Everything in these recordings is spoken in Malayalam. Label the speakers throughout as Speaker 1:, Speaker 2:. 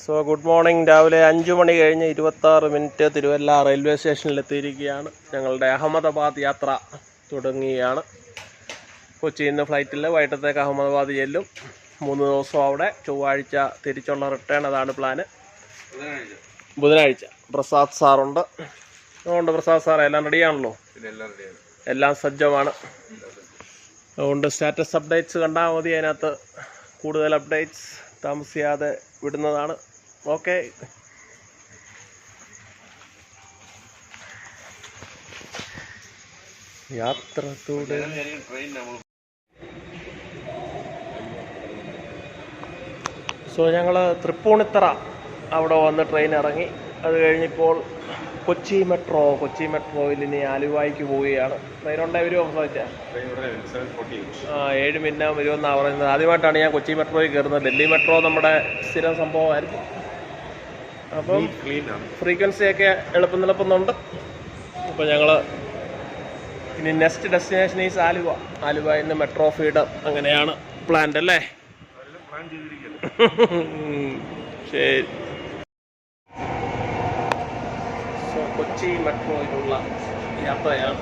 Speaker 1: So good morning. രാവിലെ 5 മണി കഴിഞ്ഞ് 26 തിരുവല്ല റെയിൽവേ സ്റ്റേഷനിലെത്തിയിരിക്കുകയാണ്. ഞങ്ങളുടെ അഹമ്മദാബാദ് യാത്ര തുടങ്ങുകയാണ്. കൊച്ചിയിൽ നിന്ന് ഫ്ലൈറ്റിൽ വൈകിട്ടത്തേക്ക് അഹമ്മദാബാദ് ചെല്ലും. 3 ദിവസം അവിടെ, ചൊവ്വാഴ്ച തിരിച്ചുള്ള റിട്ടേൺ. അതാണ് പ്ലാന്. ബുധനാഴ്ച പ്രസാദ് സാറുണ്ട്. അതുകൊണ്ട് പ്രസാദ് സാറേ എല്ലാം റെഡിയാണല്ലോ? എല്ലാം സജ്ജമാണ്. അതുകൊണ്ട് സ്റ്റാറ്റസ് അപ്ഡേറ്റ്സ് കണ്ടാൽ മതി. അതിനകത്ത് കൂടുതൽ അപ്ഡേറ്റ്സ് താമസിയാതെ വിടുന്നതാണ്. ഓക്കെ. യാത്ര സോ ഞങ്ങൾ തൃപ്പൂണിത്തറ അവിടെ വന്ന് ട്രെയിൻ ഇറങ്ങി. അത് കഴിഞ്ഞിപ്പോൾ കൊച്ചി മെട്രോയിൽ ഇനി ആലുവായ്ക്ക് പോവുകയാണ്. ട്രെയിനുണ്ടേ വരുമോ? സംസാരിച്ചാൽ 7 മിനിറ്റ് വരുമെന്നാണ് പറയുന്നത്. ആദ്യമായിട്ടാണ് ഞാൻ കൊച്ചി മെട്രോയിൽ കയറുന്നത്. ഡൽഹി മെട്രോ നമ്മുടെ സ്ഥിരം സംഭവമായിരുന്നു. അപ്പം ഫ്രീക്വൻസിയൊക്കെ എളുപ്പുന്നുണ്ട്. അപ്പോൾ ഞങ്ങൾ ഇനി നെക്സ്റ്റ് ഡെസ്റ്റിനേഷൻ ഈസ് ആലുവ ഇന്ന് മെട്രോ ഫീഡർ. അങ്ങനെയാണ് പ്ലാൻഡ് അല്ലേ? ശരി. സോ കൊച്ചി മെട്രോയിലുള്ള യാത്രയാണ്.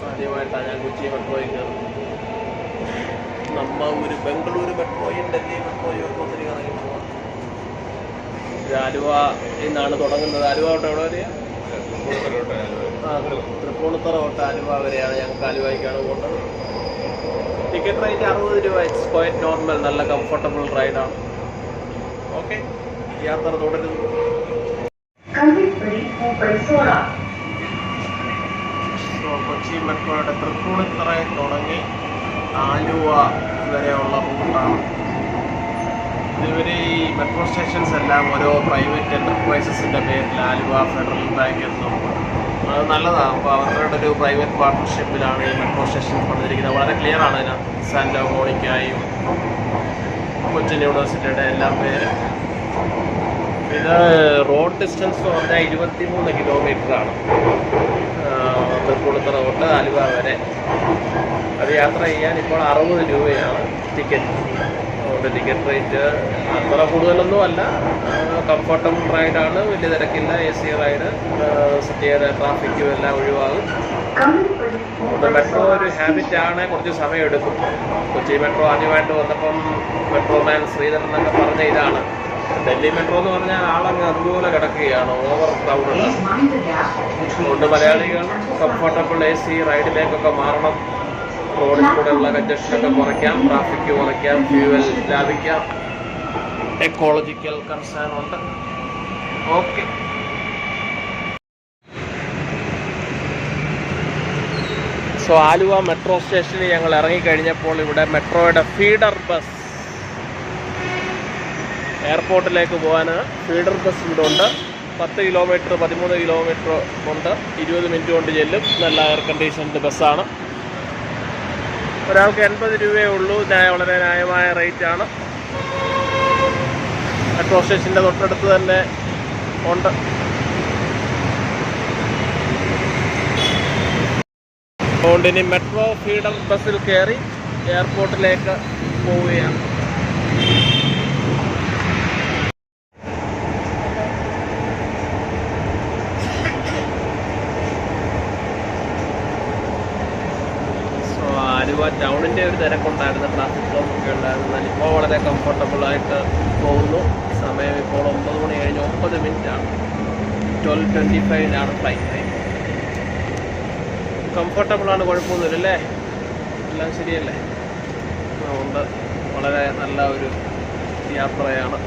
Speaker 1: ആദ്യമായിട്ടാണ് ഞാൻ കൊച്ചി മെട്രോയിൽ കയറുന്നത്. ഒരു ബംഗളൂരു മെട്രോയും ഡൽഹി മെട്രോയും ഒക്കെ ഒത്തിരി കറങ്ങി പോകാം. ആലുവ എന്നാണ് തുടങ്ങുന്നത്. ആലുവ തൊട്ട് എവിടെ വരെയാണ്? തൃപ്പൂണിത്തറ തൊട്ട് ആലുവ വരെയാണ്. ഞങ്ങൾക്ക് ആലുവയ്ക്കാണ് പോകേണ്ടത്. ടിക്കറ്റ് റേറ്റ് 60 രൂപ. It's quite normal. നല്ല കംഫർട്ടബിൾ റൈഡാണ്. ഓക്കെ, യാത്ര തുടരുന്നു. കൊച്ചി മെട്രോയുടെ തൃപ്പൂണിത്തറയിൽ തുടങ്ങി ആലുവ വരെയുള്ള റൂട്ടാണ്. ഇതുവരെ ഈ മെട്രോ സ്റ്റേഷൻസ് എല്ലാം ഓരോ പ്രൈവറ്റ് എൻ്റർപ്രൈസസിൻ്റെ പേരിൽ ആലുവ ഫെഡറൽ ബാങ്ക് എന്നും. അത് നല്ലതാണ്. അപ്പോൾ അവരുടെ ഒരു പ്രൈവറ്റ് പാർട്ട്ണർഷിപ്പിലാണ് ഈ മെട്രോ സ്റ്റേഷൻ പണിതിരിക്കുന്നത്. വളരെ ക്ലിയർ ആണ്. ഇതിനകത്ത് സാന്റോ മോണിക്കായും കൊച്ചിൻ യൂണിവേഴ്സിറ്റിയുടെ എല്ലാം പേര്. ഇത് റോഡ് ഡിസ്റ്റൻസ് എന്ന് പറഞ്ഞാൽ 23 കിലോമീറ്ററാണ് തൃപ്പൂണിത്തറ തൊട്ട് ആലുവ വരെ. അത് യാത്ര ചെയ്യാൻ ഇപ്പോൾ 60 രൂപയാണ് ടിക്കറ്റ്. അതുകൊണ്ട് ടിക്കറ്റ് റേറ്റ് അത്ര കൂടുതലൊന്നും അല്ല. കംഫർട്ടബിൾ റൈഡാണ്. വലിയ തിരക്കില്ല. AC ride. സിറ്റിയുടെ ട്രാഫിക്കും എല്ലാം ഒഴിവാകും. മെട്രോ ഒരു ഹാബിറ്റാണ്. കുറച്ച് സമയം എടുക്കും. കൊച്ചി മെട്രോ ആദ്യമായിട്ട് വന്നപ്പം മെട്രോമാൻ ശ്രീധരൻ എന്നൊക്കെ പറഞ്ഞ ഇതാണ്. ഡൽഹി മെട്രോ എന്ന് പറഞ്ഞാൽ ആളങ്ങ് അതുപോലെ കിടക്കുകയാണ്. Over crowded. അതുകൊണ്ട് മലയാളികൾ കംഫർട്ടബിൾ AC റൈഡിലേക്കൊക്കെ മാറണം. റോഡിൽ കൂടെയുള്ള കഞ്ചക്ഷനൊക്കെ കുറയ്ക്കാം, ട്രാഫിക് കുറയ്ക്കാം, ഫ്യൂവൽ ലാഭിക്കാം. എക്കോളജിക്കൽ കൺസേൺ ഉണ്ട്. ഓക്കെ. സോ ആലുവ മെട്രോ സ്റ്റേഷനിൽ ഞങ്ങൾ ഇറങ്ങിക്കഴിഞ്ഞപ്പോൾ ഇവിടെ മെട്രോയുടെ ഫീഡർ ബസ്, എയർപോർട്ടിലേക്ക് പോകാൻ ഫീഡർ ബസ് ഇവിടെ ഉണ്ട്. 10 കിലോമീറ്റർ 13 കിലോമീറ്റർ ഉണ്ട്. 20 മിനിറ്റ് കൊണ്ട് ചെല്ലും. നല്ല എയർ കണ്ടീഷൻഡ് ബസ്സാണ്. ഒരാൾക്ക് 80 രൂപയേ ഉള്ളൂ. വളരെ ന്യായമായ റേറ്റാണ്. മെട്രോ സ്റ്റേഷൻ്റെ തൊട്ടടുത്ത് തന്നെ ഉണ്ട്. അതുകൊണ്ട് ഇനി മെട്രോ ഫീഡർ ബസ്സിൽ കയറി എയർപോർട്ടിലേക്ക് പോവുകയാണ്. ആലുവ ടൗണിൻ്റെ ഒരു തിരക്കുണ്ടായിരുന്നു. ട്രാഫിക് ബ്ലോക്ക് ഒക്കെ ഉണ്ടായിരുന്നു. എന്നാൽ ഇപ്പോൾ വളരെ കംഫർട്ടബിളായിട്ട് പോകുന്നു. സമയം ഇപ്പോൾ 9 മണി കഴിഞ്ഞ് 9 മിനിറ്റാണ്. 12:25 ഫ്ലൈറ്റ് ടൈം. കംഫർട്ടബിളാണ്, കുഴപ്പമൊന്നുമില്ലല്ലേ? എല്ലാം ശരിയല്ലേ? അതുകൊണ്ട് വളരെ നല്ല ഒരു യാത്രയാണ്.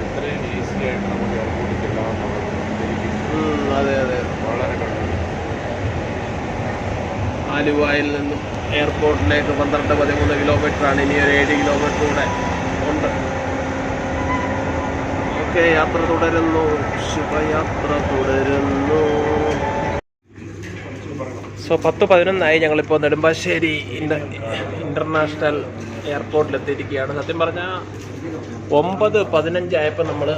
Speaker 1: ഇത്രയും ഈസി ആയിട്ട് നമുക്ക് അതെ വളരെ ആലുവയിൽ നിന്നും എയർപോർട്ടിലേക്ക് 12-13 കിലോമീറ്ററാണ്. ഇനി ഒരു 7 കിലോമീറ്റർ കൂടെ ഉണ്ട്. ഓക്കെ, യാത്ര തുടരുന്നു. ശുഭയാത്ര തുടരുന്നു. സോ 10:11 ഞങ്ങളിപ്പോൾ നെടുമ്പാശ്ശേരി ഇൻ്റർനാഷണൽ എയർപോർട്ടിലെത്തിയിരിക്കുകയാണ്. സത്യം പറഞ്ഞാൽ 9:15 ആയപ്പോൾ നമ്മൾ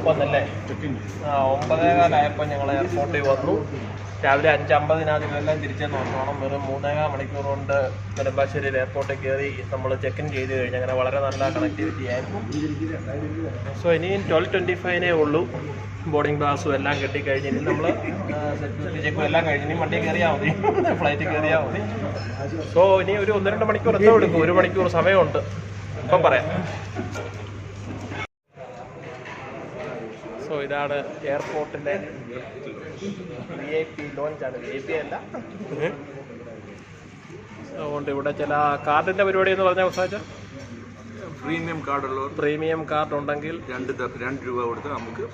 Speaker 1: വന്നല്ലേ? 9:15 ഞങ്ങൾ എയർപോർട്ടിൽ വന്നു. രാവിലെ 5:50 തിരിച്ചെന്ന് നോക്കണം. വെറും 3.25 മണിക്കൂർ കൊണ്ട് നെടുമ്പാശ്ശേരി എയർപോർട്ടിൽ കയറി നമ്മൾ ചെക്ക് ഇൻ ചെയ്ത് കഴിഞ്ഞ്. അങ്ങനെ വളരെ നല്ല കണക്ടിവിറ്റി ആയിരുന്നു. സോ ഇനിയും 12:25 ഉള്ളൂ. ബോർഡിംഗ് പാസും എല്ലാം കെട്ടിക്കഴിഞ്ഞ് ഇനി നമ്മൾ ചെക്കും എല്ലാം കഴിഞ്ഞ് ഇനി വണ്ടി കയറിയാൽ മതി, ഫ്ലൈറ്റിൽ കയറിയാൽ മതി. സോ ഇനി ഒരു 1-2 മണിക്കൂർ എത്ര എടുക്കും? 1 മണിക്കൂർ സമയമുണ്ട്. ഇപ്പം പറയാം. സോ ഇതാണ് എയർപോർട്ടിൻ്റെ VIP ലോഞ്ചാണ്. VIP അല്ല. അതുകൊണ്ട് ഇവിടെ ചില കാർഡിൻ്റെ പരിപാടി എന്ന് പറഞ്ഞാൽ ഉത്സാഹിച്ച പ്രീമിയം കാർഡ് ഉണ്ടെങ്കിൽ
Speaker 2: 2 രൂപ കൊടുത്ത് നമുക്ക്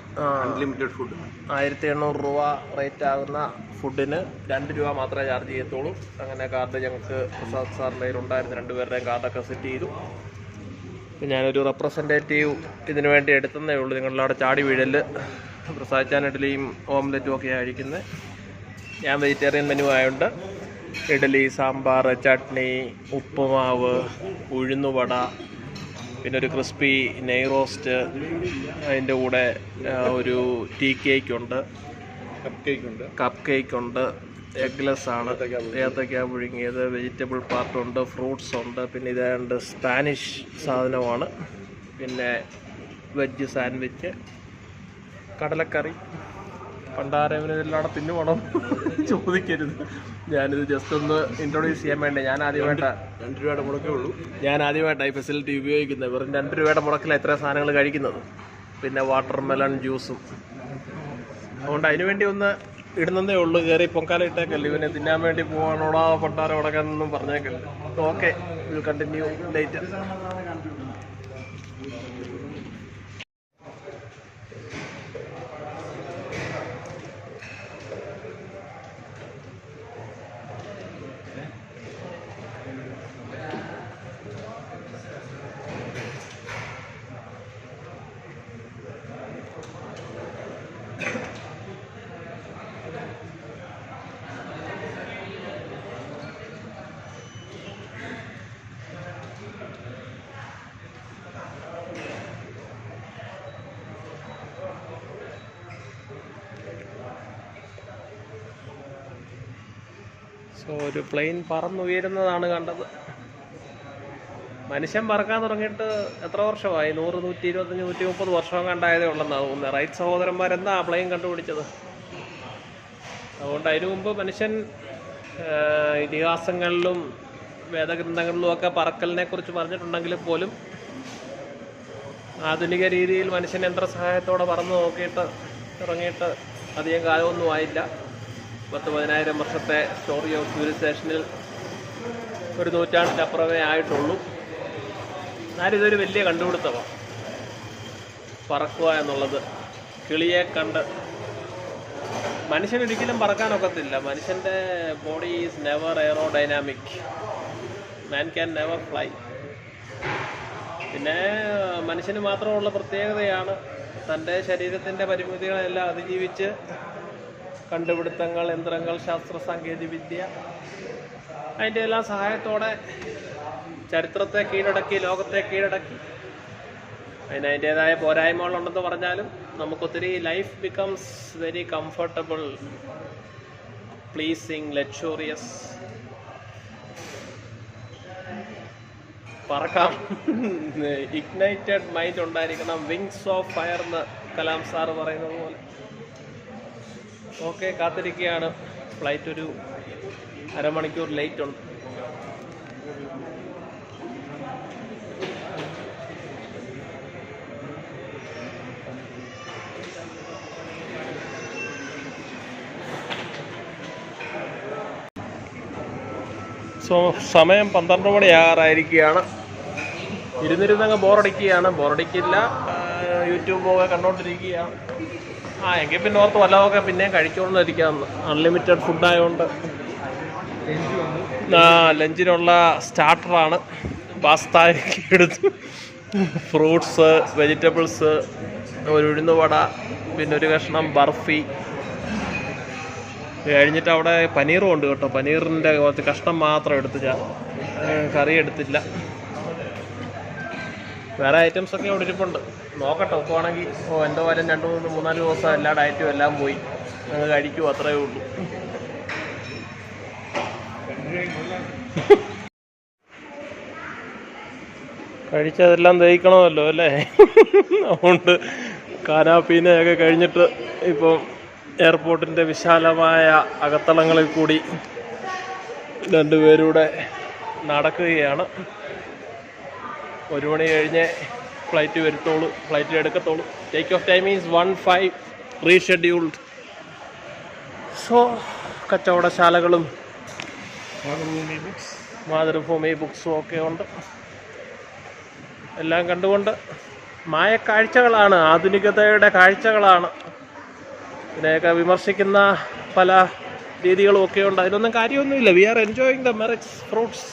Speaker 2: അൺലിമിറ്റഡ് ഫുഡ്
Speaker 1: 1800 രൂപ റേറ്റ് ആകുന്ന ഫുഡിന് 2 രൂപ മാത്രമേ ചാർജ് ചെയ്യത്തുള്ളൂ. അങ്ങനെ കാർഡ് ഞങ്ങൾക്ക് പ്രസാദ് സാറിൻ്റെ കയ്യിലുണ്ടായിരുന്നു. 2 പേരുടെയും കാർഡൊക്കെ സെറ്റ് ചെയ്തു. ഞാനൊരു റെപ്രസെൻറ്റേറ്റീവ് ഇതിനു വേണ്ടി എടുത്തതേ ഉള്ളൂ. നിങ്ങളുടെ അവിടെ ചാടി വീഴല്. പ്രസാദ് ചാൻ ഇഡ്ഡലിയും ഓംലെറ്റും ഒക്കെയാണ് കഴിക്കുന്നത്. ഞാൻ വെജിറ്റേറിയൻ മെനു ആയതുകൊണ്ട് ഇഡ്ഡലി, സാമ്പാർ, ചട്നി, ഉപ്പുമാവ്, ഉഴുന്നുവട, പിന്നെ ഒരു ക്രിസ്പി നെയ് റോസ്റ്റ്, അതിൻ്റെ കൂടെ ഒരു ടീ കേക്കുണ്ട്, കപ്പ് കേക്കുണ്ട്, എഗ്ലെസ് ആണ്, ഏത്തക്ക പുഴുങ്ങിയത്, വെജിറ്റബിൾ പാർട്ടുണ്ട്, ഫ്രൂട്ട്സ് ഉണ്ട്, പിന്നെ ഇതാണ്ട് സ്പാനിഷ് സാധനമാണ്, പിന്നെ വെജ് സാൻഡ്വിച്ച്, കടലക്കറി. പണ്ടാരവനെല്ലാം തിന്നു വേണം ചോദിക്കരുത്. ഞാനിത് ജസ്റ്റ് ഒന്ന് ഇൻട്രൊഡ്യൂസ് ചെയ്യാൻ വേണ്ടി ഞാൻ ആദ്യമായിട്ടാണ്
Speaker 2: 2 രൂപയുടെ മുടക്കേ ഉള്ളൂ.
Speaker 1: ഞാൻ ആദ്യമായിട്ടാണ് ഈ ഫെസിലിറ്റി ഉപയോഗിക്കുന്നത്. വെറും 2 രൂപയുടെ മുടക്കിൽ എത്ര സാധനങ്ങൾ കഴിക്കുന്നത്. പിന്നെ വാട്ടർ മെലൺ ജ്യൂസും. അതുകൊണ്ട് അതിനുവേണ്ടി ഒന്ന് ഇടുന്നതേ ഉള്ളൂ. കയറി പൊങ്കാല ഇട്ടേക്കല്ലേ. ഇവനെ തിന്നാൻ വേണ്ടി പോകാനോടാ പണ്ടാര ഉടക്കാനൊന്നും പറഞ്ഞേക്കല്ലേ. Okay, will continue later. So ഒരു പ്ലെയിൻ പറന്നുയരുന്നതാണ് കണ്ടത്. മനുഷ്യൻ പറക്കാൻ തുടങ്ങിയിട്ട് എത്ര വർഷമായി? 100, 125, 130 വർഷം കണ്ടായതേ ഉള്ളെന്നാണ് തോന്നുന്നത്. റൈറ്റ് സഹോദരന്മാരെന്താ പ്ലെയിൻ കണ്ടുപിടിച്ചത്? അതുകൊണ്ട് അതിനു മുമ്പ് മനുഷ്യൻ ഇതിഹാസങ്ങളിലും വേദഗ്രന്ഥങ്ങളിലും ഒക്കെ പറക്കലിനെ കുറിച്ച് പറഞ്ഞിട്ടുണ്ടെങ്കിൽ പോലും ആധുനിക രീതിയിൽ മനുഷ്യൻ യന്ത്രസഹായത്തോടെ പറന്ന് നോക്കിയിട്ട് ഇറങ്ങിയിട്ട് അധികം കാലമൊന്നും ആയില്ല. 10,000 വർഷത്തെ സ്റ്റോറി ഓഫ് സിവിലൈസേഷനിൽ ഒരു നൂറ്റാണ്ടിനപ്പുറമേ ആയിട്ടുള്ളൂ. എന്നാലും ഇതൊരു വലിയ കണ്ടുപിടുത്തമാണ് പറക്കുക എന്നുള്ളത്. കിളിയെ കണ്ട് മനുഷ്യനൊരിക്കലും പറക്കാനൊക്കത്തില്ല. മനുഷ്യൻ്റെ body is never aerodynamic. Man can never fly. പിന്നെ മനുഷ്യന് മാത്രമുള്ള പ്രത്യേകതയാണ് തൻ്റെ ശരീരത്തിൻ്റെ പരിമിതികളെല്ലാം അതിജീവിച്ച് കണ്ടുപിടുത്തങ്ങൾ, യന്ത്രങ്ങൾ, ശാസ്ത്ര സാങ്കേതിക വിദ്യ, അതിൻ്റെ എല്ലാം സഹായത്തോടെ ചരിത്രത്തെ കീഴടക്കി, ലോകത്തെ കീഴടക്കി. അതിൻ്റേതായ പോരായ്മകളുണ്ടെന്ന് പറഞ്ഞാലും നമുക്കൊത്തിരി life becomes very comfortable, pleasing, luxurious. പറക്കാം. ഇഗ്നൈറ്റഡ് മൈൻഡ് ഉണ്ടായിരിക്കണം. വിങ്സ് ഓഫ് ഫയർ എന്ന് കലാം സാറ് പറയുന്നത് പോലെ. ഓക്കെ, കാത്തിരിക്കുകയാണ്. ഫ്ലൈറ്റ് ഒരു അരമണിക്കൂർ ലേറ്റ് ഉണ്ട്. സോ സമയം 12 മണിയാകാറായിരിക്കുകയാണ്. ഇരുന്നിരുന്നങ്ങ് ബോറടിക്കുകയാണ്. ബോറടിക്കില്ല, യൂട്യൂബൊക്കെ കണ്ടുകൊണ്ടിരിക്കുകയാണ്. എങ്കിൽ പിന്നെ ഓർത്ത് വല്ലതൊക്കെ പിന്നെയും കഴിച്ചുകൊണ്ടിരിക്കാമെന്ന്. അൺലിമിറ്റഡ് ഫുഡായതുകൊണ്ട്. ലഞ്ചിനുള്ള സ്റ്റാർട്ടറാണ്. പാസ്ത എടുത്തു, ഫ്രൂട്ട്സ്, വെജിറ്റബിൾസ്, ഒരു ഉഴുന്നുവട, പിന്നെ ഒരു കഷ്ണം ബർഫി. കഴിഞ്ഞിട്ട് അവിടെ പനീറും ഉണ്ട് കേട്ടോ. പനീറിൻ്റെ കുറച്ച് കഷ്ണം മാത്രം എടുത്ത്, കറി എടുത്തില്ല. വേറെ ഐറ്റംസ് ഒക്കെ ഇവിടെ ഇരിപ്പുണ്ട്. നോക്കട്ടെ, ഒക്കുവാണെങ്കിൽ എന്തായാലും 2-3-4 ദിവസം എല്ലാ ഡയറ്റും എല്ലാം പോയി നിങ്ങൾ കഴിക്കും, അത്രയേ ഉള്ളൂ. കഴിച്ചതെല്ലാം ദഹിക്കണമല്ലോ അല്ലേ? അതുകൊണ്ട് കാനാപ്പീനയൊക്കെ കഴിഞ്ഞിട്ട് ഇപ്പം എയർപോർട്ടിൻ്റെ വിശാലമായ അകത്തളങ്ങളിൽ കൂടി രണ്ടുപേരൂടെ നടക്കുകയാണ്. 1 മണി കഴിഞ്ഞ് ഫ്ലൈറ്റ് വരുത്തോളൂ, ഫ്ലൈറ്റ് എടുക്കത്തോളൂ. Take off time is 1:05 rescheduled. So കച്ചവടശാലകളും മാതൃഭൂമി ബുക്സും ഒക്കെ ഉണ്ട്. എല്ലാം കണ്ടുകൊണ്ട് മായക്കാഴ്ചകളാണ്, ആധുനികതയുടെ കാഴ്ചകളാണ്. ഇതിനെയൊക്കെ വിമർശിക്കുന്ന പല രീതികളും ഒക്കെ ഉണ്ട്. അതിലൊന്നും കാര്യമൊന്നുമില്ല. We are enjoying the merits fruits.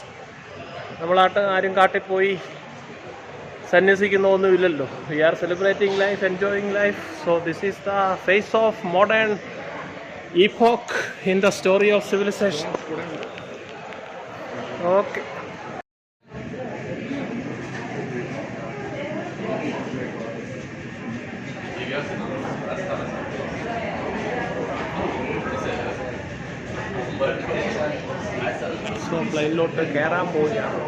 Speaker 1: ആരും കാട്ടിപ്പോയി സന്യസിക്കുന്നൊന്നുമില്ലല്ലോ. We are celebrating life, enjoying life. So this is the phase of modern epoch in the story of civilization. Okay. So പ്ലെയിനിലോട്ട് കയറാൻ പോവുകയാണ്.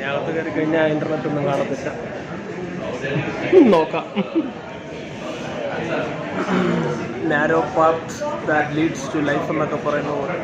Speaker 1: ഞങ്ങൾക്ക് കയറി കഴിഞ്ഞാൽ ഇൻ്റർനെറ്റ് ഒന്നും കാണത്തില്ല. നോക്കാം. Narrow path that leads to life എന്നൊക്കെ പറയുന്ന പോലെ.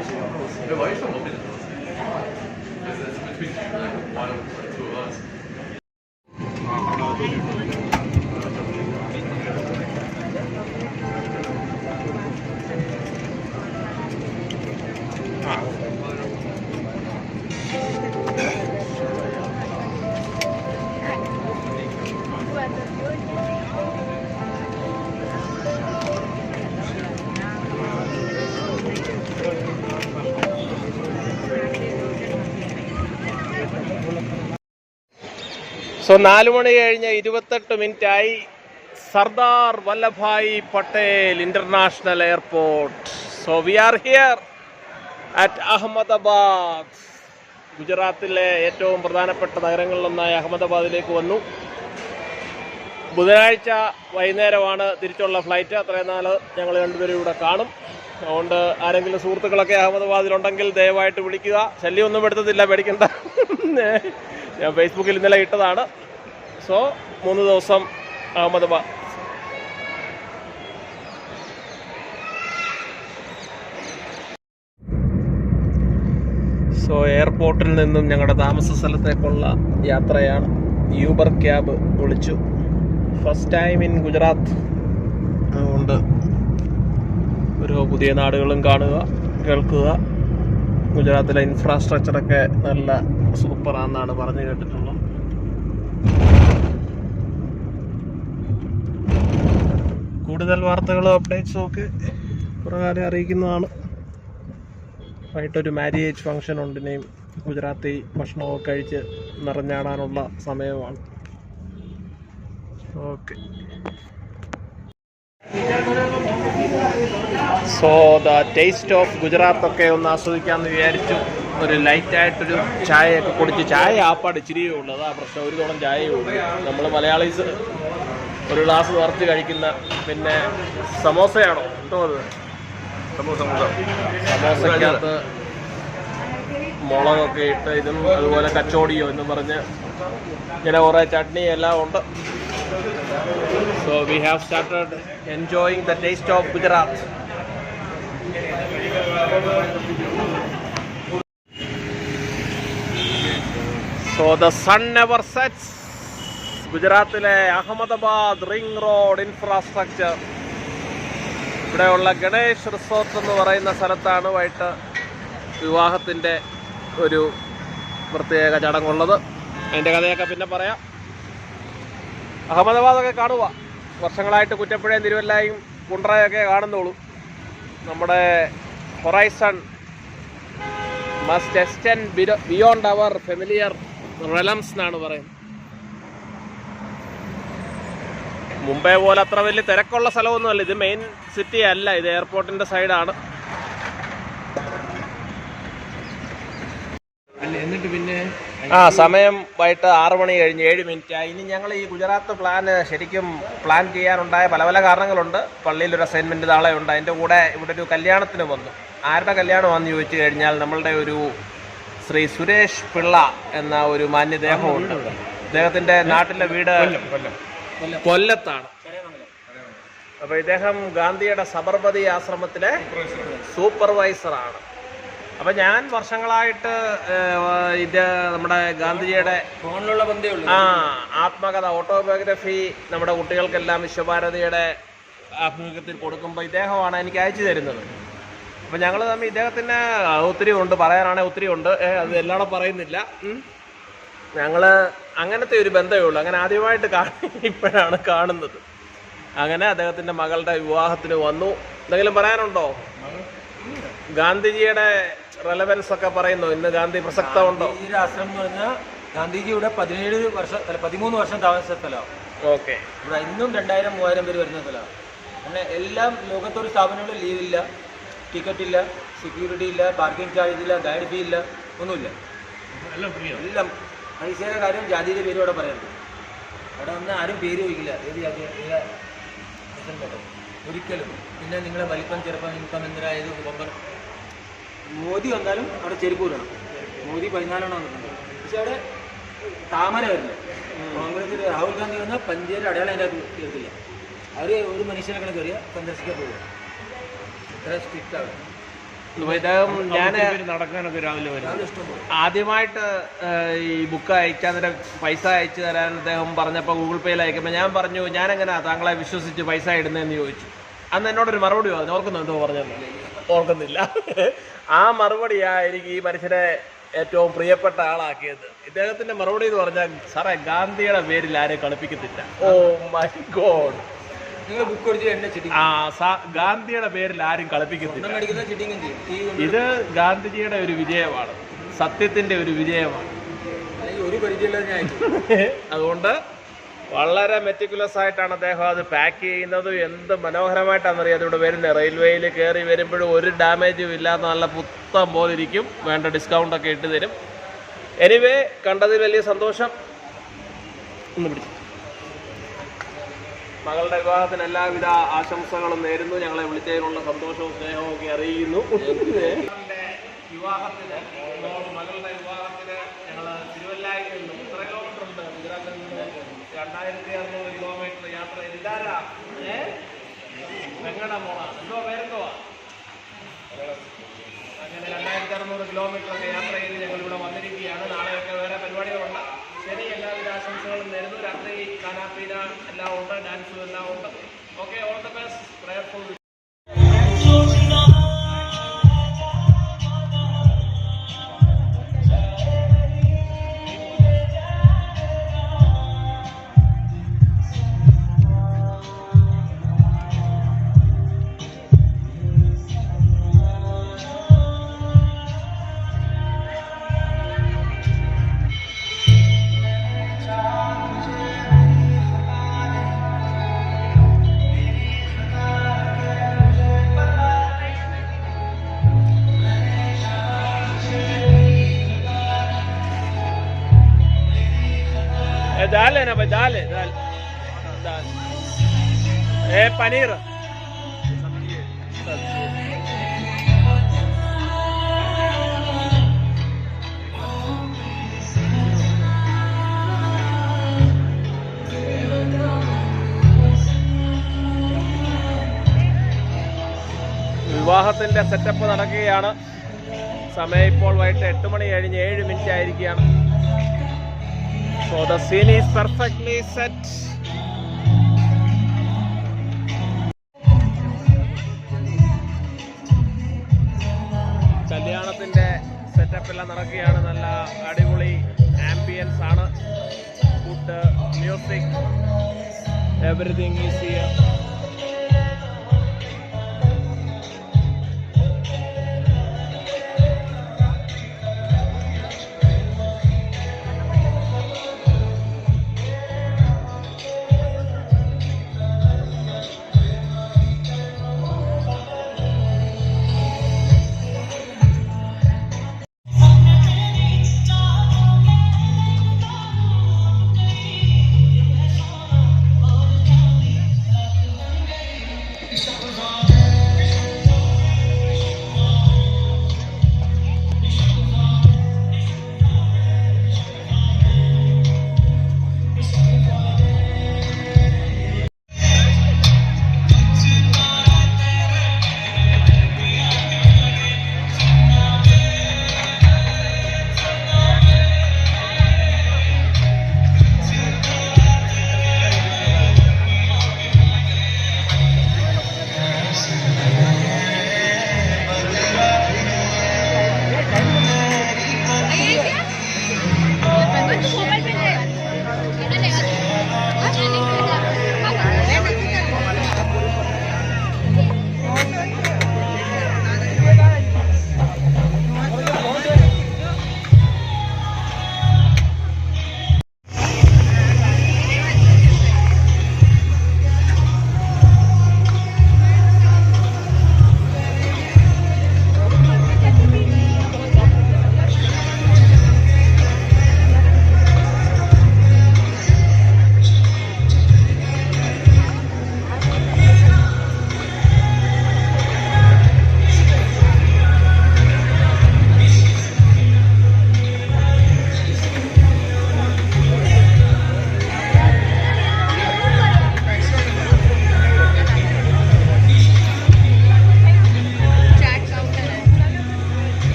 Speaker 1: സോ 4 മണി കഴിഞ്ഞ് 28 മിനിറ്റായി. Sardar Vallabhbhai Patel international airport. So we are here at Ahmedabad. ഗുജറാത്തിലെ ഏറ്റവും പ്രധാനപ്പെട്ട നഗരങ്ങളിലൊന്നായ അഹമ്മദാബാദിലേക്ക് വന്നു. ബുധനാഴ്ച വൈകുന്നേരമാണ് തിരിച്ചുള്ള ഫ്ലൈറ്റ്. അത്രയും നാൾ ഞങ്ങൾ രണ്ടുപേരും ഇവിടെ കാണും. അതുകൊണ്ട് ആരെങ്കിലും സുഹൃത്തുക്കളൊക്കെ അഹമ്മദാബാദിലുണ്ടെങ്കിൽ ദയവായിട്ട് വിളിക്കുക. ശല്യമൊന്നും എടുത്തതില്ല, പേടിക്കണ്ട. ഞാൻ ഫേസ്ബുക്കിൽ ഇന്നലെ ഇട്ടതാണ്. സോ 3 ദിവസം അഹമ്മദാബാദ്. സോ എയർപോർട്ടിൽ നിന്നും ഞങ്ങളുടെ താമസ സ്ഥലത്തേക്കുള്ള യാത്രയാണ്. യൂബർ ക്യാബ് വിളിച്ചു. First time in Gujarat. അതുകൊണ്ട് ഓരോ പുതിയ നാടുകളും കാണുക, കേൾക്കുക. ഗുജറാത്തിലെ ഇൻഫ്രാസ്ട്രക്ചറൊക്കെ നല്ല സൂപ്പറാണെന്നാണ് പറഞ്ഞു കേട്ടിട്ടുള്ളത്. കൂടുതൽ വാർത്തകളും അപ്ഡേറ്റ്സും ഒക്കെ പ്രകാരം അറിയിക്കുന്നതാണ്. വൈകിട്ടൊരു മാരേജ് ഫംഗ്ഷൻ ഉണ്ട്. ഇനിയും ഗുജറാത്തി ഭക്ഷണമൊക്കെ കഴിച്ച് നിറഞ്ഞാടാനുള്ള സമയമാണ്. Okay. So the taste of Gujarat ഒക്കെ ഒന്ന് ആസ്വദിക്കാമെന്ന് വിചാരിച്ചു. ഒരു ലൈറ്റായിട്ടൊരു ചായയൊക്കെ കുടിച്ച്, ചായ ആപ്പാട് ഇച്ചിരിയേ ഉള്ളൂ, അതാ പ്രശ്നം. ഒരു തോളം ചായയേ ഉള്ളൂ. നമ്മൾ മലയാളീസ് ഒരു ഗ്ലാസ് നിറച്ച് കഴിക്കുന്ന. പിന്നെ സമോസയാണോ എന്തോ അത്? സമോസയ്ക്കകത്ത് മുളകൊക്കെ ഇട്ട് ഇതും അതുപോലെ കച്ചോടിയോ എന്നും പറഞ്ഞ് ഇങ്ങനെ കുറേ ചട്നി എല്ലാം ഉണ്ട്. So we have started enjoying the taste of Gujarat. So the sun never sets. ഗുജറാത്തിലെ അഹമ്മദാബാദ് റിംഗ് റോഡ് ഇൻഫ്രാസ്ട്രക്ചർ. ഇവിടെയുള്ള ഗണേഷ് റിസോർട്ട് എന്ന് പറയുന്ന സ്ഥലത്താണ് വൈകിട്ട് വിവാഹത്തിൻ്റെ ഒരു പ്രത്യേക ചടങ്ങുള്ളത്. അതിൻ്റെ കഥയൊക്കെ പിന്നെ പറയാം. അഹമ്മദാബാദൊക്കെ കാണുക. വർഷങ്ങളായിട്ട് കുറ്റപ്പുഴയും തിരുവല്ലയും കുണ്ട്രയൊക്കെ കാണുന്നുള്ളൂ. നമ്മുടെ horizon must extend beyond our familiar realms എന്നാണ് പറയുന്നത്. മുംബൈ പോലെ അത്ര വലിയ തിരക്കുള്ള സ്ഥലമൊന്നുമല്ല. ഇത് മെയിൻ സിറ്റി അല്ല, ഇത് എയർപോർട്ടിൻ്റെ സൈഡാണ്. എന്നിട്ട് പിന്നെ സമയം വൈകിട്ട് 6 മണി കഴിഞ്ഞ് 7 മിനിറ്റ്. ഇനി ഞങ്ങൾ ഈ ഗുജറാത്ത് ശരിക്കും പ്ലാൻ ചെയ്യാനുണ്ടായ പല പല കാരണങ്ങളുണ്ട്. പള്ളിയിലൊരു അസൈൻമെൻറ്റ് നാളെ ഉണ്ട്. അതിൻ്റെ കൂടെ ഇവിടെ ഒരു കല്യാണത്തിന് വന്നു. ആരുടെ കല്യാണമാണെന്ന് ചോദിച്ചു കഴിഞ്ഞാൽ നമ്മളുടെ ഒരു ശ്രീ സുരേഷ് പിള്ള എന്ന ഒരു മാന്യദേഹമുണ്ട്. അദ്ദേഹത്തിൻ്റെ നാട്ടിലെ വീട് കൊല്ലത്താണ്. അപ്പോൾ ഇദ്ദേഹം ഗാന്ധിയുടെ സബർമതി ആശ്രമത്തിലെ സൂപ്പർവൈസറാണ്. അപ്പം ഞാൻ വർഷങ്ങളായിട്ട് ഇത് നമ്മുടെ ഗാന്ധിജിയുടെ
Speaker 3: ഫോണിലുള്ള ബന്ധേ ഉള്ളൂ.
Speaker 1: ആത്മകഥ ഓട്ടോബയോഗ്രഫി നമ്മുടെ കുട്ടികൾക്കെല്ലാം വിശ്വഭാരതിയുടെ ആഭിമുഖ്യത്തിൽ കൊടുക്കുമ്പോൾ ഇദ്ദേഹമാണ് എനിക്ക് അയച്ചു തരുന്നത്. അപ്പം ഞങ്ങൾ തമ്മിൽ ഇദ്ദേഹത്തിന് ഒത്തിരി ഉണ്ട്, പറയാനാണെങ്കിൽ ഒത്തിരി ഉണ്ട്. അത് എല്ലാവരും പറയുന്നില്ല. ഞങ്ങൾ അങ്ങനത്തെ ഒരു ബന്ധമേ ഉള്ളൂ. അങ്ങനെ ആദ്യമായിട്ട് ഇപ്പോഴാണ് കാണുന്നത്. അങ്ങനെ അദ്ദേഹത്തിൻ്റെ മകളുടെ വിവാഹത്തിന് വന്നു. എന്തെങ്കിലും പറയാനുണ്ടോ? ഗാന്ധിജിയുടെ റെലവൻസ് ഒക്കെ പറയുന്നു. ഇന്ന് ഗാന്ധി പ്രസക്തമുണ്ടോ?
Speaker 3: ഗാന്ധിജിയുടെ ആശ്രമം എന്ന് പറഞ്ഞാൽ ഗാന്ധിജിയുടെ 13 വർഷം താമസിച്ച സ്ഥലമാണ്.
Speaker 1: ഓക്കെ.
Speaker 3: ഇവിടെ ഇന്നും 2000-3000 പേര് വരുന്ന സ്ഥലമാണ്. അങ്ങനെ എല്ലാം ലോകത്തൊരു സ്ഥാപനങ്ങളും ലീവില്ല, ടിക്കറ്റ് ഇല്ല, സെക്യൂരിറ്റി ഇല്ല, പാർക്കിംഗ് ചാർജ് ഇല്ല, ഗൈഡ് ഫീ ഇല്ല, ഒന്നുമില്ല. എല്ലാം പൈസയുടെ കാര്യം ജാതിയുടെ പേരും അവിടെ പറയുന്നത്. അവിടെ വന്ന് ആരും പേര് ചോദിക്കില്ല, ഏത് ജാതി ഒരിക്കലും. പിന്നെ നിങ്ങളെ വലിപ്പം ചെറുപ്പം ഇൻകം എന്തിനായത് കൊമ്പർ. മോദി വന്നാലും അവിടെ ചെരുപ്പ് വിടണം. മോദി 14 വന്നിട്ടുണ്ട്. പക്ഷെ അവിടെ താമര വരില്ല. കോൺഗ്രസിൽ രാഹുൽ ഗാന്ധി വന്നാൽ പഞ്ചേരി അടയാളം അതിൻ്റെ അകത്ത് കേൾക്കില്ല. അവർ ഒരു മനുഷ്യനെ കണക്ക് കയറിയാൽ സന്ദർശിക്കാൻ പോകുക. അത്ര സ്ട്രിക്റ്റ് ആണ്.
Speaker 1: ഞാൻ നടക്കാനൊക്കെ രാവിലെ ആദ്യമായിട്ട് ഈ ബുക്ക് അയക്കാൻ നേരം പൈസ അയച്ചു തരാൻ അദ്ദേഹം പറഞ്ഞപ്പോൾ ഗൂഗിൾ പേയിൽ അയക്കുമ്പോൾ ഞാൻ പറഞ്ഞു, ഞാനെങ്ങനെയാണ് താങ്കളെ വിശ്വസിച്ച് പൈസ ഇടുന്നതെന്ന് ചോദിച്ചു. അന്ന് എന്നോടൊരു മറുപടി പറഞ്ഞു. ഓർക്കുന്നു എന്തോ പറഞ്ഞത്? ഓർക്കുന്നില്ല. ആ മറുപടിയാണ് എനിക്ക് ഈ മനുഷ്യനെ ഏറ്റവും പ്രിയപ്പെട്ട ആളാക്കിയത്. ഇദ്ദേഹത്തിൻ്റെ മറുപടി എന്ന് പറഞ്ഞാൽ, സാറേ ഗാന്ധിയുടെ പേരിൽ ആരെയും കളിപ്പിക്കത്തില്ല. Oh my god.
Speaker 3: നിങ്ങൾ ബുക്ക് കൊടുത്ത് എന്നെ ചിട്ടിങ്.
Speaker 1: ഗാന്ധിയുടെ പേരിൽ ആരും കളിപ്പിക്കത്തില്ല. ഇത് ഗാന്ധിജിയുടെ ഒരു വിജയമാണ്, സത്യത്തിന്റെ ഒരു വിജയമാണ്.
Speaker 3: ഒരു പരിചയമില്ലാതെ ഞാൻ
Speaker 1: അതുകൊണ്ട് വളരെ മെറ്റിക്കുലസ് ആയിട്ടാണ് അദ്ദേഹം അത് പാക്ക് ചെയ്യുന്നത്. എന്ത് മനോഹരമായിട്ടാണെന്നറിയാം ഇവിടെ വരുന്നത്. റെയിൽവേയിൽ കയറി വരുമ്പോഴും ഒരു ഡാമേജും ഇല്ലാതെ നല്ല പുത്തം പോലെ ഇരിക്കും. വേണ്ട ഡിസ്കൗണ്ടൊക്കെ ഇട്ട് തരും. എനിവേ, കണ്ടതിൽ വലിയ സന്തോഷം. ഒന്ന് പിടിച്ചു. മകളുടെ വിവാഹത്തിന് എല്ലാവിധ ആശംസകളും നേരുന്നു. ഞങ്ങളെ വിളിച്ചതിനുള്ള സന്തോഷവും സ്നേഹവും ഒക്കെ അറിയുന്നു. മകളുടെ വിവാഹത്തിന് ഞങ്ങൾ തിരുവല്ലായിൽ നിന്നും ഇത്ര കിലോമീറ്റർ ഉണ്ട്. ഗുജറാത്തിൽ നിന്ന് 2600 കിലോമീറ്റർ യാത്ര ചെയ്താരാ വെങ്ങട മോള എന്തോ പേരെന്തോ അങ്ങനെ 2600 കിലോമീറ്റർ ഒക്കെ യാത്ര ചെയ്ത് ഞങ്ങൾ ഇവിടെ വന്നിരിക്കുകയാണ്. നാളെയൊക്കെ വേറെ പരിപാടികളുണ്ട്. ശരി, എല്ലാവിധ ആശംസകളും നേരുന്നു. രാത്രി കാനാപ്പീന എല്ലാം ഉണ്ട്, ഡാൻസും എല്ലാം ഉണ്ട്. Okay, all the best. Prayerful. दाल है ना भाई, दाल है, दाल दाल पनीर വിവാഹത്തിന്റെ സെറ്റപ്പ് നടക്കുകയാണ്. സമയം ഇപ്പോൾ വൈകിട്ട് 8 മണി കഴിഞ്ഞ് 7 മിനിറ്റ് ആയിരിക്കുകയാണ്. So the scene is perfectly set. കല്യാണത്തിന്റെ സെറ്റപ്പ് എല്ലാം നടക്കുകയാണ്. നല്ല അടിപൊളി ആംബിയൻസ് ആണ്. Food, music, everything is here.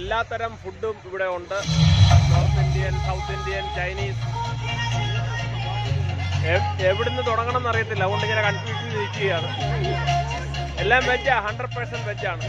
Speaker 1: എല്ലാത്തരം ഫുഡും ഇവിടെ ഉണ്ട്. North Indian, south Indian, Chinese, എവിടുന്ന് തുടങ്ങണം എന്നറിയത്തില്ല. അതുകൊണ്ട് ഇങ്ങനെ കൺഫ്യൂഷൻ ഇരിക്കുകയാണ്. എല്ലാം വെജാ, 100% വെജാണ്.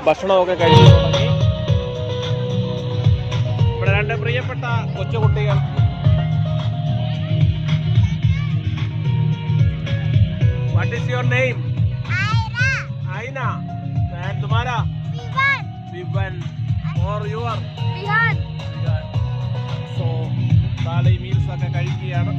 Speaker 1: ഭക്ഷണമൊക്കെ കഴിച്ചു തുടങ്ങി. ഇവിടെ രണ്ട് പ്രിയപ്പെട്ട കൊച്ചുകുട്ടികൾ. What is your name? Aina. And तुम्हारा? Vivan. Or your? Vihan. So താഴെ മീൽസ് ഒക്കെ കഴിക്കുകയാണ്.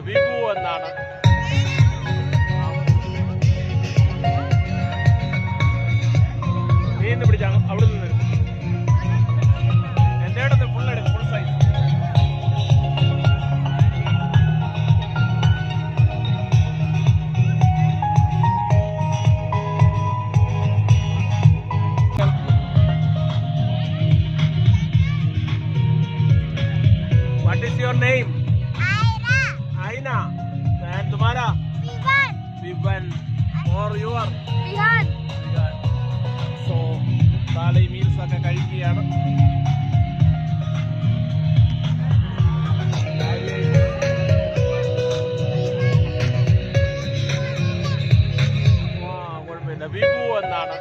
Speaker 1: വിഭു എന്നാണ്. നീ ഇന്ന് പിടിച്ചാ അവിടെ നിന്ന് എന്റെ അടുത്ത് ഫുൾ എടുക്കും, full size. What is your name? Aina. And तुम्हारा? Vivan. Or your? Vihan. So താഴെ മീൽസ് ഒക്കെ കഴിക്കുകയാണ്. കുഴപ്പമില്ല, വിഭു എന്നാണ്.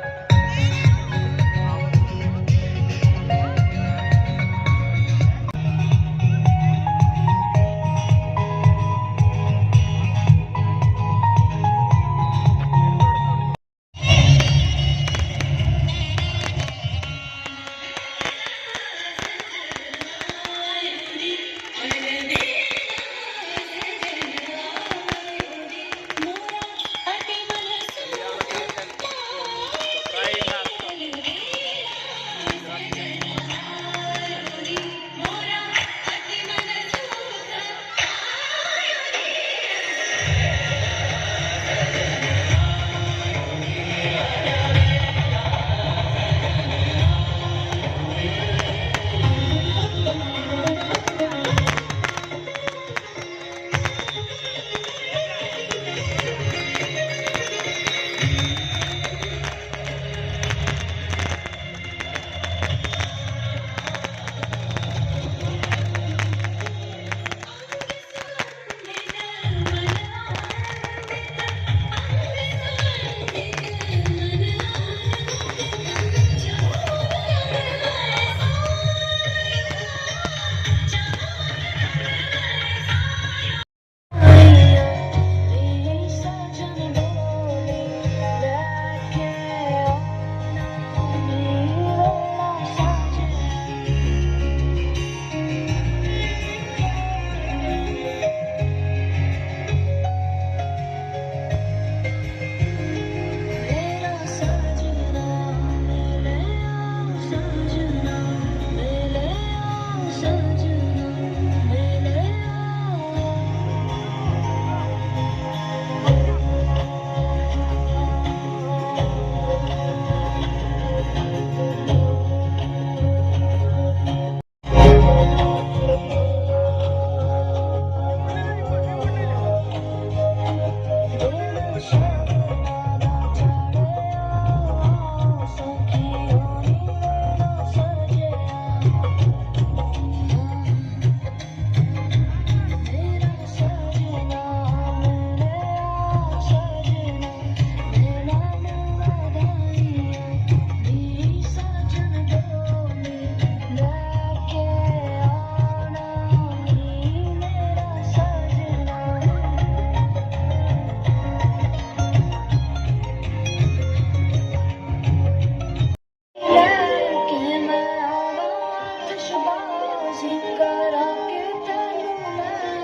Speaker 4: आतिशबाजी करा के तेनू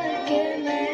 Speaker 4: लैके मैं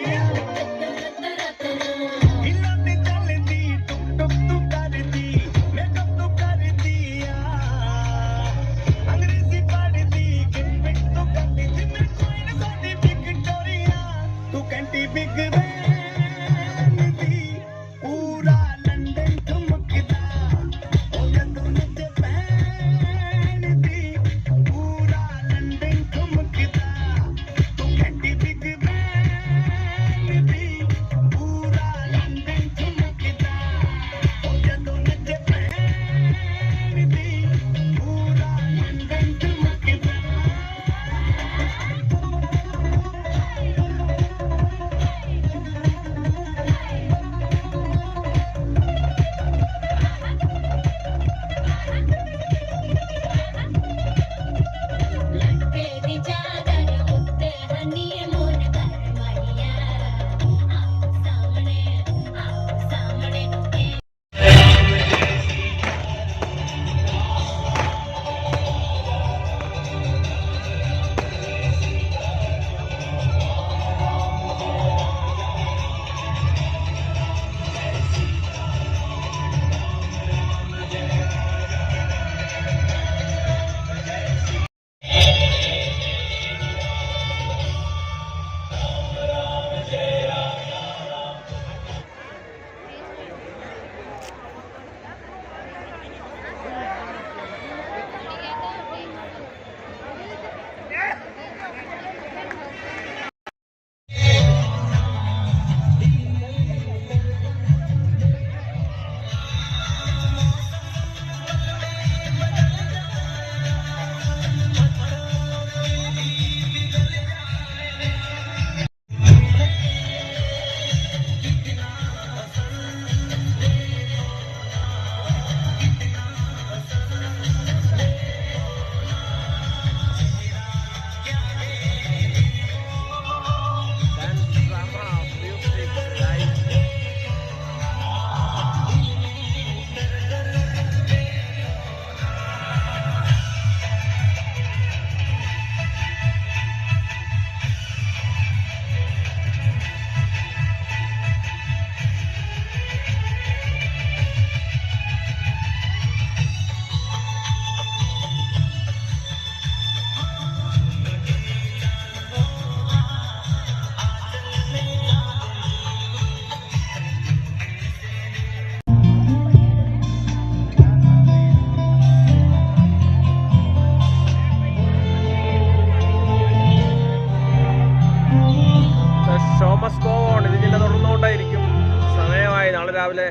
Speaker 1: രാവിലെ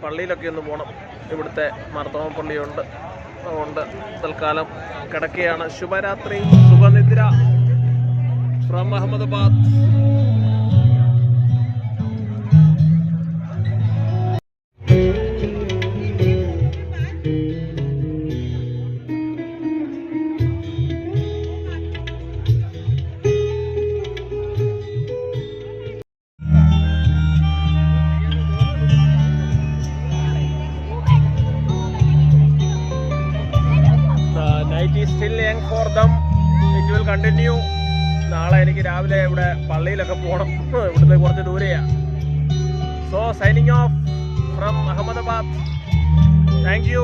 Speaker 1: പള്ളിയിലൊക്കെ ഒന്ന് പോകണം. ഇവിടുത്തെ മാർത്തോമ പള്ളിയുണ്ട്, അതുകൊണ്ട് തൽക്കാലം കിടക്കുകയാണ്. ശുഭരാത്രി, ശുഭനിദ്ര from Ahmedabad. Night is still young for them. It will continue. നാളെ എനിക്ക് രാവിലെ ഇവിടെ പള്ളിയിലൊക്കെ പോകണം, ഇവിടുന്ന് കുറച്ച് ദൂരെയാണ്. So signing off from Ahmedabad. Thank you.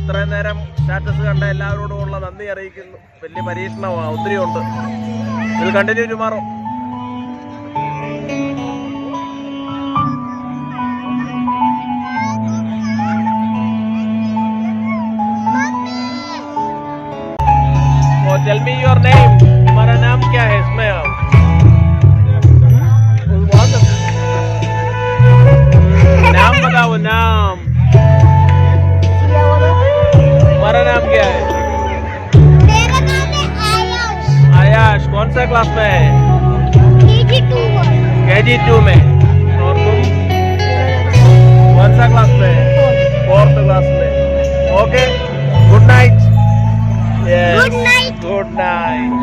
Speaker 1: ഇത്രയും നേരം സ്റ്റാറ്റസ് കണ്ട എല്ലാവരോടും ഉള്ള നന്ദി അറിയിക്കുന്നു. വലിയ പരീക്ഷണമാണ്, ഒത്തിരി ഉണ്ട്. Will continue tomorrow. Tell me your name. तुम्हारा नाम क्या है इसमें? नाम बताओ, नाम. तुम्हारा नाम क्या है?
Speaker 4: मेरा नाम है आयाश.
Speaker 1: आयाश कौन सा क्लास में है? KG2 में. और तुम कौन सा क्लास में है? 4th क्लास में. Okay, good night. Yes. Good night.